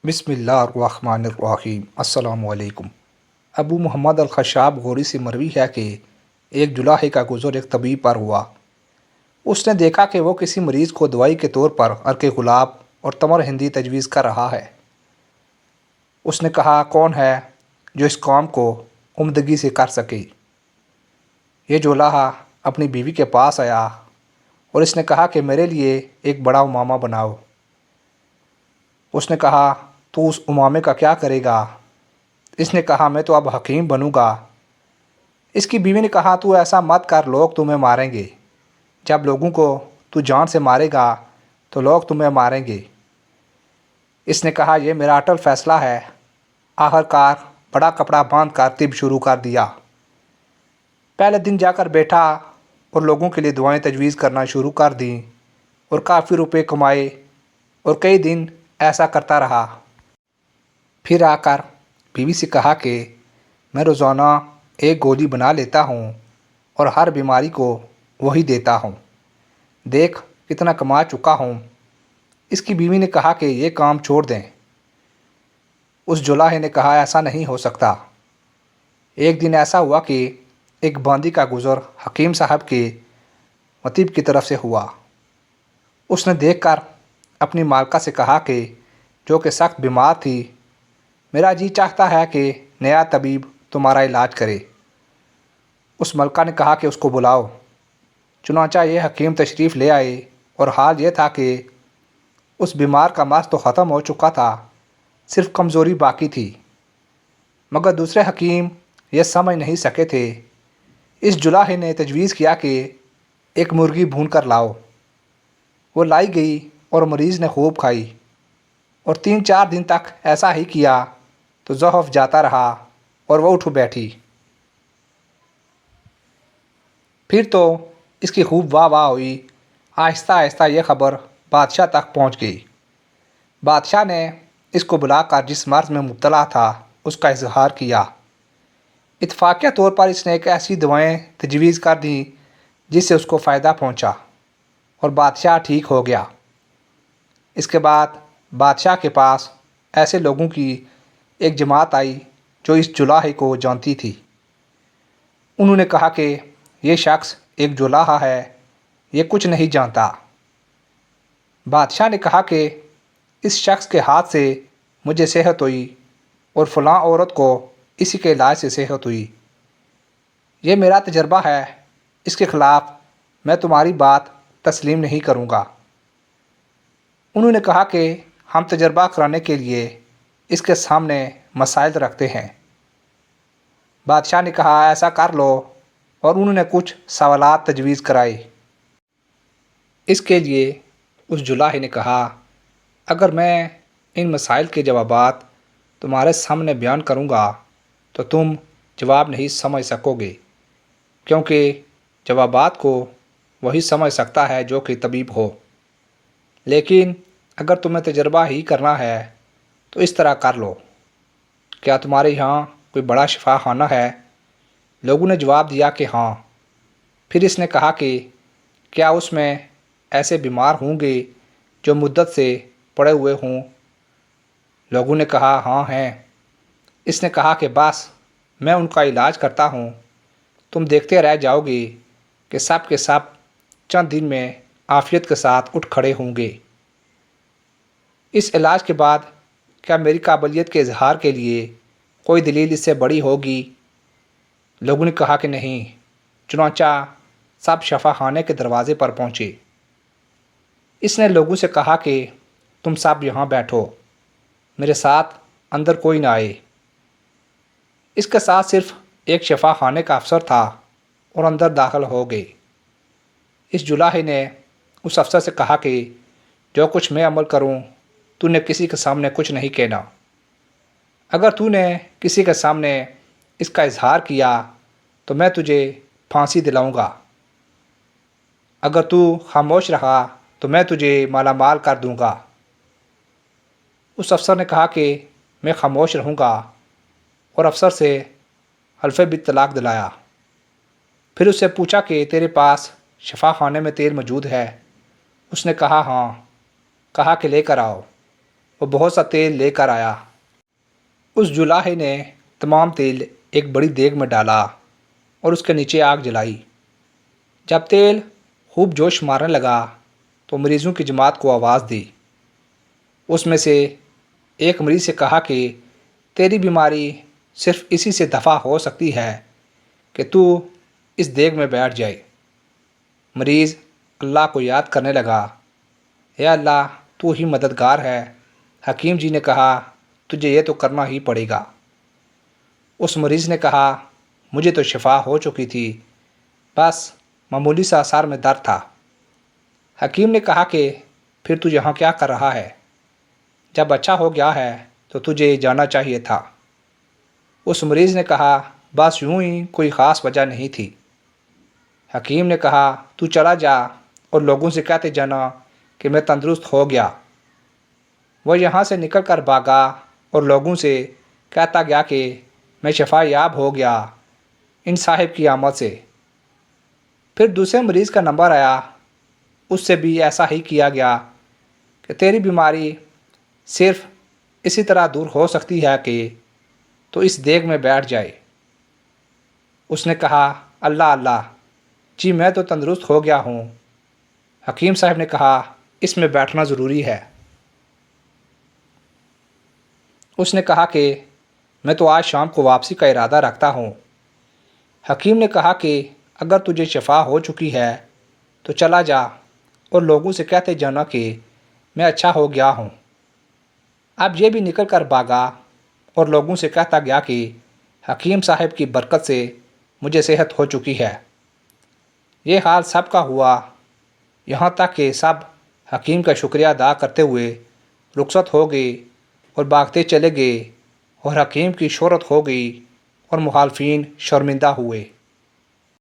بسم اللہ الرحمن الرحیم۔ السلام علیکم۔ ابو محمد الخشاب غوری سے مروی ہے کہ ایک جلاحے کا گزر ایک طبیب پر ہوا۔ اس نے دیکھا کہ وہ کسی مریض کو دوائی کے طور پر عرق گلاب اور تمر ہندی تجویز کر رہا ہے۔ اس نے کہا، کون ہے جو اس کام کو عمدگی سے کر سکے؟ یہ جولاحہ اپنی بیوی کے پاس آیا اور اس نے کہا کہ میرے لیے ایک بڑا امامہ بناؤ۔ اس نے کہا، تو اس امامے کا کیا کرے گا؟ اس نے کہا، میں تو اب حکیم بنوں گا۔ اس کی بیوی نے کہا، تو ایسا مت کر، لوگ تمہیں ماریں گے۔ جب لوگوں کو تو جان سے مارے گا تو لوگ تمہیں ماریں گے۔ اس نے کہا، یہ میرا اٹل فیصلہ ہے۔ آخر کار بڑا کپڑا باندھ کر طب شروع کر دیا۔ پہلے دن جا کر بیٹھا اور لوگوں کے لیے دعائیں تجویز کرنا شروع کر دیں اور کافی روپے کمائے، اور کئی دن ایسا کرتا رہا۔ پھر آ کر بیوی سے کہا کہ میں روزانہ ایک گولی بنا لیتا ہوں اور ہر بیماری کو وہی دیتا ہوں۔ دیکھ کتنا کما چکا ہوں۔ اس کی بیوی نے کہا کہ یہ کام چھوڑ دیں۔ اس جولاحے نے کہا، ایسا نہیں ہو سکتا۔ ایک دن ایسا ہوا کہ ایک باندی کا گزر حکیم صاحب کے مطب کی طرف سے ہوا۔ اس نے دیکھ کر اپنی مالکہ سے کہا کہ جو کہ سخت بیمار تھی، میرا جی چاہتا ہے کہ نیا طبیب تمہارا علاج کرے۔ اس ملکہ نے کہا کہ اس کو بلاؤ۔ چنانچہ یہ حکیم تشریف لے آئے اور حال یہ تھا کہ اس بیمار کا مرض تو ختم ہو چکا تھا، صرف کمزوری باقی تھی، مگر دوسرے حکیم یہ سمجھ نہیں سکے تھے۔ اس جلاحے نے تجویز کیا کہ ایک مرغی بھون کر لاؤ۔ وہ لائی گئی اور مریض نے خوب کھائی، اور 3-4 دن تک ایسا ہی کیا تو ضعف جاتا رہا اور وہ اٹھ بیٹھی۔ پھر تو اس کی خوب واہ واہ ہوئی۔ آہستہ آہستہ یہ خبر بادشاہ تک پہنچ گئی۔ بادشاہ نے اس کو بلا کر جس مرض میں مبتلا تھا اس کا اظہار کیا۔ اتفاقیہ طور پر اس نے ایک ایسی دوائیں تجویز کر دیں جس سے اس کو فائدہ پہنچا اور بادشاہ ٹھیک ہو گیا۔ اس کے بعد بادشاہ کے پاس ایسے لوگوں کی ایک جماعت آئی جو اس جولاحے کو جانتی تھی۔ انہوں نے کہا کہ یہ شخص ایک جولاحہ ہے، یہ کچھ نہیں جانتا۔ بادشاہ نے کہا کہ اس شخص کے ہاتھ سے مجھے صحت ہوئی اور فلاں عورت کو اسی کے علاج سے صحت ہوئی۔ یہ میرا تجربہ ہے، اس کے خلاف میں تمہاری بات تسلیم نہیں کروں گا۔ انہوں نے کہا کہ ہم تجربہ کرانے کے لیے اس کے سامنے مسائل رکھتے ہیں۔ بادشاہ نے کہا، ایسا کر لو، اور انہوں نے کچھ سوالات تجویز کرائے۔ اس کے لیے اس جولاحے نے کہا، اگر میں ان مسائل کے جوابات تمہارے سامنے بیان کروں گا تو تم جواب نہیں سمجھ سکو گے، کیونکہ جوابات کو وہی سمجھ سکتا ہے جو کہ طبیب ہو۔ لیکن اگر تمہیں تجربہ ہی کرنا ہے تو اس طرح کر لو۔ کیا تمہارے یہاں کوئی بڑا شفا خانہ ہے؟ لوگوں نے جواب دیا کہ ہاں۔ پھر اس نے کہا کہ کیا اس میں ایسے بیمار ہوں گے جو مدت سے پڑے ہوئے ہوں؟ لوگوں نے کہا ہاں ہیں۔ اس نے کہا کہ بس میں ان کا علاج کرتا ہوں، تم دیکھتے رہ جاؤ گے کہ سب کے سب چند دن میں عافیت کے ساتھ اٹھ کھڑے ہوں گے۔ اس علاج کے بعد کیا میری قابلیت کے اظہار کے لیے کوئی دلیل اس سے بڑی ہوگی؟ لوگوں نے کہا کہ نہیں۔ چنانچہ سب شفا خانے کے دروازے پر پہنچے۔ اس نے لوگوں سے کہا کہ تم سب یہاں بیٹھو، میرے ساتھ اندر کوئی نہ آئے۔ اس کے ساتھ صرف ایک شفا خانے کا افسر تھا اور اندر داخل ہو گئے۔ اس جولاحے نے اس افسر سے کہا کہ جو کچھ میں عمل کروں تو نے کسی کے سامنے کچھ نہیں کہنا۔ اگر تو نے کسی کے سامنے اس کا اظہار کیا تو میں تجھے پھانسی دلاؤں گا۔ اگر تو خاموش رہا تو میں تجھے مالا مال کر دوں گا۔ اس افسر نے کہا کہ میں خاموش رہوں گا، اور افسر سے حلف بالطلاق دلایا۔ پھر اس سے پوچھا کہ تیرے پاس شفا خانے میں تیل موجود ہے؟ اس نے کہا ہاں۔ کہا کہ لے کر آؤ۔ وہ بہت سا تیل لے کر آیا۔ اس جولاہے نے تمام تیل ایک بڑی دیگ میں ڈالا اور اس کے نیچے آگ جلائی۔ جب تیل خوب جوش مارنے لگا تو مریضوں کی جماعت کو آواز دی۔ اس میں سے ایک مریض سے کہا کہ تیری بیماری صرف اسی سے دفع ہو سکتی ہے کہ تو اس دیگ میں بیٹھ جائے۔ مریض اللہ کو یاد کرنے لگا، اے اللہ تو ہی مددگار ہے۔ حکیم جی نے کہا تجھے یہ تو کرنا ہی پڑے گا۔ اس مریض نے کہا مجھے تو شفا ہو چکی تھی، بس معمولی سا سر میں درد تھا۔ حکیم نے کہا کہ پھر تو یہاں کیا کر رہا ہے؟ جب اچھا ہو گیا ہے تو تجھے جانا چاہیے تھا۔ اس مریض نے کہا بس یوں ہی، کوئی خاص وجہ نہیں تھی۔ حکیم نے کہا تو چلا جا اور لوگوں سے کہتے جانا کہ میں تندرست ہو گیا۔ وہ یہاں سے نکل کر بھاگا اور لوگوں سے کہتا گیا کہ میں شفا یاب ہو گیا ان صاحب کی آمد سے۔ پھر دوسرے مریض کا نمبر آیا، اس سے بھی ایسا ہی کیا گیا کہ تیری بیماری صرف اسی طرح دور ہو سکتی ہے کہ تو اس دیگ میں بیٹھ جائے۔ اس نے کہا اللہ اللہ، جی میں تو تندرست ہو گیا ہوں۔ حکیم صاحب نے کہا اس میں بیٹھنا ضروری ہے۔ اس نے کہا کہ میں تو آج شام کو واپسی کا ارادہ رکھتا ہوں۔ حکیم نے کہا کہ اگر تجھے شفا ہو چکی ہے تو چلا جا اور لوگوں سے کہتے جانا کہ میں اچھا ہو گیا ہوں۔ اب یہ بھی نکل کر بھاگا اور لوگوں سے کہتا گیا کہ حکیم صاحب کی برکت سے مجھے صحت ہو چکی ہے۔ یہ حال سب کا ہوا، یہاں تک کہ سب حکیم کا شکریہ ادا کرتے ہوئے رخصت ہو گئے اور بھاگتے چلے گئے اور حکیم کی شہرت ہو گئی اور مخالفین شرمندہ ہوئے۔